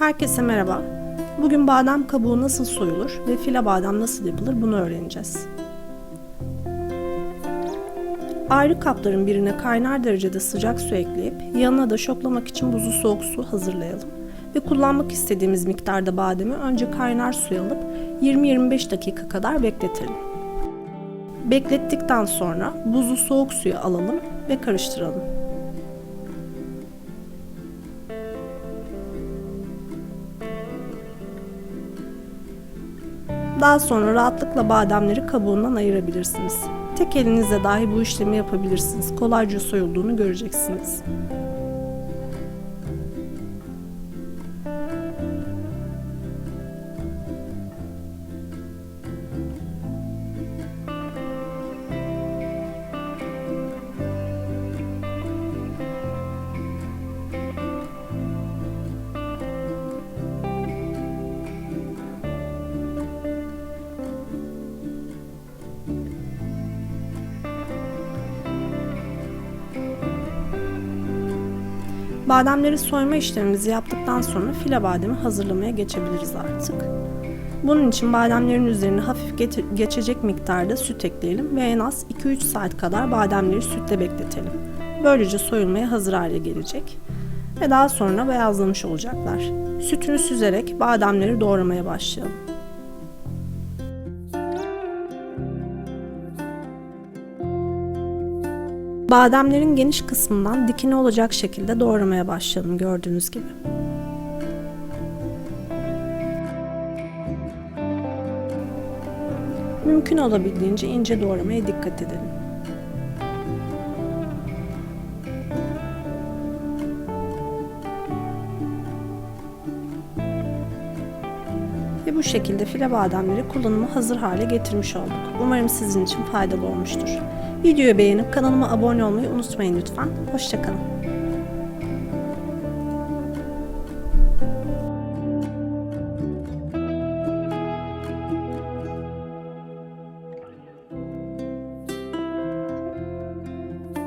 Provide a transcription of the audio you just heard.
Herkese merhaba. Bugün badem kabuğu nasıl soyulur ve file badem nasıl yapılır bunu öğreneceğiz. Ayrı kapların birine kaynar derecede sıcak su ekleyip yanına da şoklamak için buzlu soğuk su hazırlayalım. Ve kullanmak istediğimiz miktarda bademi önce kaynar suya alıp 20-25 dakika kadar bekletelim. Beklettikten sonra buzlu soğuk suya alalım ve karıştıralım. Daha sonra rahatlıkla bademleri kabuğundan ayırabilirsiniz. Tek elinizle dahi bu işlemi yapabilirsiniz. Kolayca soyulduğunu göreceksiniz. Bademleri soyma işlemimizi yaptıktan sonra file bademi hazırlamaya geçebiliriz artık. Bunun için bademlerin üzerine hafif geçecek miktarda süt ekleyelim ve en az 2-3 saat kadar bademleri sütle bekletelim. Böylece soyulmaya hazır hale gelecek ve daha sonra beyazlamış olacaklar. Sütünü süzerek bademleri doğramaya başlayalım. Bademlerin geniş kısmından dikine olacak şekilde doğramaya başlayalım gördüğünüz gibi. Mümkün olabildiğince ince doğramaya dikkat edelim. Ve bu şekilde file bademleri kullanıma hazır hale getirmiş olduk. Umarım sizin için faydalı olmuştur. Videoyu beğenip kanalıma abone olmayı unutmayın lütfen. Hoşça kalın.